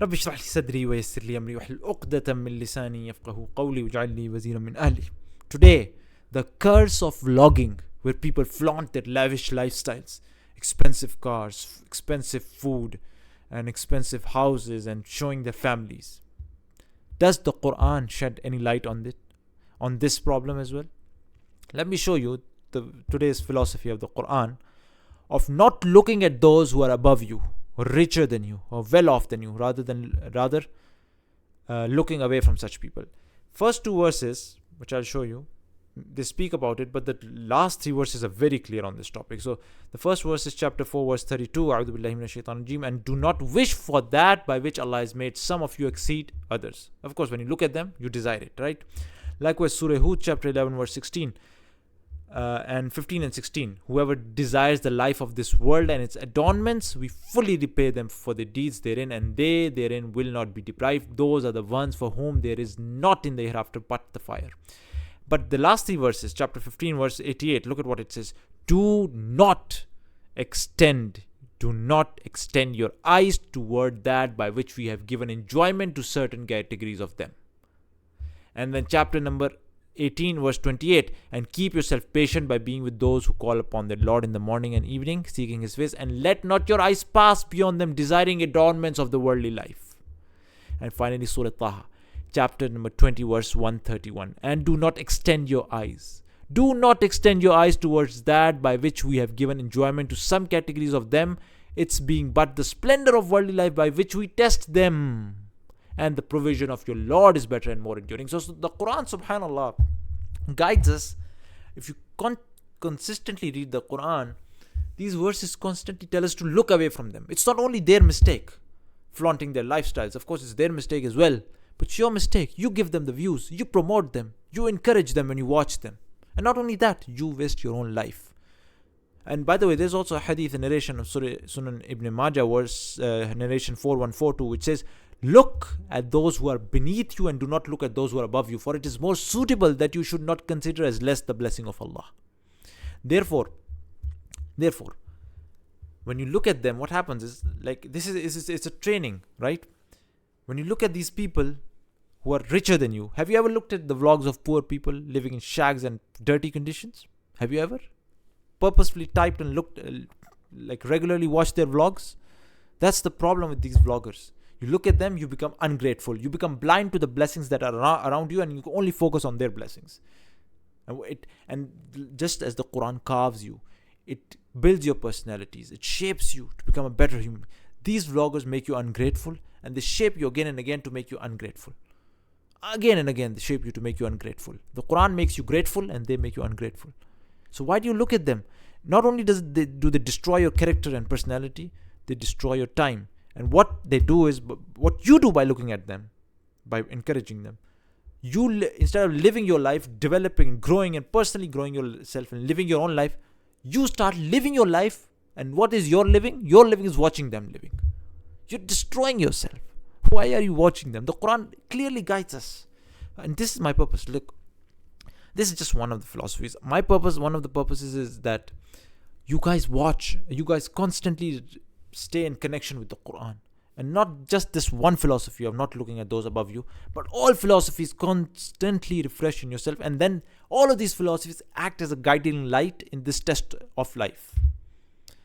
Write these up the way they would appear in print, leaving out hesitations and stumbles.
رب اشرح لي صدري ويسر لي أمري واحلل عقدة من لساني يفقهوا قولي واجعل لي وزيرا من أهلي. Today, the curse of vlogging, where people flaunt their lavish lifestyles, expensive cars, expensive food, and expensive houses, and showing their families. Does the Quran shed any light on this problem as well? Let me show you today's philosophy of the Quran of not looking at those who are above you, or richer than you, or well off than you, rather looking away from such people. First two verses, which I'll show you, they speak about it, but the last three verses are very clear on this topic. So the first verse is chapter 4, verse 32, A'udhu billahi minash shaitanir rajeem, and do not wish for that by which Allah has made some of you exceed others. Of course, when you look at them, you desire it, right? Likewise, Surah Hud, chapter 11, verse 16, and 15 and 16. Whoever desires the life of this world and its adornments, we fully repay them for the deeds therein, and they therein will not be deprived. Those are the ones for whom there is not in the hereafter but the fire. But the last three verses, chapter 15, verse 88, look at what it says. Do not extend your eyes toward that by which we have given enjoyment to certain categories of them. And then chapter number 18, verse 28, and keep yourself patient by being with those who call upon their Lord in the morning and evening, seeking His face, and let not your eyes pass beyond them, desiring adornments of the worldly life. And finally, Surah Taha, chapter number 20, verse 131, and do not extend your eyes. Do not extend your eyes towards that by which we have given enjoyment to some categories of them, it's being but the splendor of worldly life by which we test them. And the provision of your Lord is better and more enduring. So the Quran, subhanAllah, guides us. If you consistently read the Quran, these verses constantly tell us to look away from them. It's not only their mistake, flaunting their lifestyles. Of course, it's their mistake as well. But it's your mistake. You give them the views. You promote them. You encourage them when you watch them. And not only that, you waste your own life. And by the way, there's also a hadith, a narration of Sunan Ibn Majah, verse narration 4142, which says, look at those who are beneath you and do not look at those who are above you, for it is more suitable that you should not consider as less the blessing of Allah. Therefore, when you look at them, what happens is, like, it's a training, right? When you look at these people who are richer than you, have you ever looked at the vlogs of poor people living in shags and dirty conditions? Have you ever purposefully typed and looked, like regularly watched their vlogs? That's the problem with these vloggers. You look at them, you become ungrateful. You become blind to the blessings that are around you, and you only focus on their blessings. And just as the Quran carves you, it builds your personalities. It shapes you to become a better human. These vloggers make you ungrateful, and they shape you again and again to make you ungrateful. Again and again, they shape you to make you ungrateful. The Quran makes you grateful, and they make you ungrateful. So why do you look at them? Not only do they destroy your character and personality, they destroy your time. And what they do is, what you do by looking at them, by encouraging them, instead of living your life, developing, growing, and personally growing yourself and living your own life, you start living your life. And what is your living? Your living is watching them living. You're destroying yourself. Why are you watching them? The Quran clearly guides us. And this is my purpose. Look, this is just one of the philosophies. My purpose, one of the purposes is that you guys constantly stay in connection with the Quran, and not just this one philosophy of not looking at those above you, but all philosophies constantly refresh in yourself, and then all of these philosophies act as a guiding light in this test of life.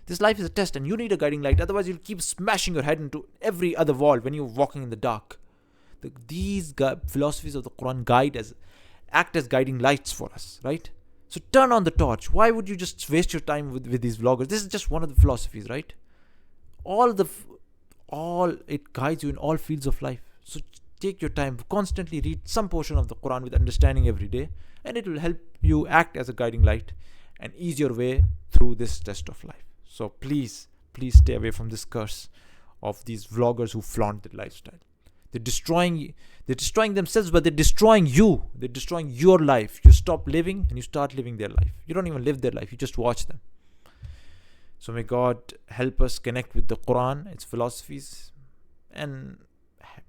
This life is a test, and you need a guiding light, otherwise you'll keep smashing your head into every other wall when you're walking in the dark. These philosophies of the Quran act as guiding lights for us, right? So turn on the torch. Why would you just waste your time with these vloggers? This is just one of the philosophies, right? It guides you in all fields of life. So take your time, constantly read some portion of the Quran with understanding every day, and it will help you act as a guiding light and ease your way through this test of life. So please stay away from this curse of these vloggers who flaunt their lifestyle. They're destroying themselves, but they're destroying you. They're destroying your life. You stop living and you start living their life. You don't even live their life, you just watch them. So may God help us connect with the Quran, its philosophies, and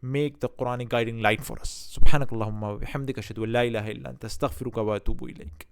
make the Quranic guiding light for us. Subhanakallahumma wa bihamdika ashhadu an la ilaha illa anta astaghfiruka wa atubu ilayk.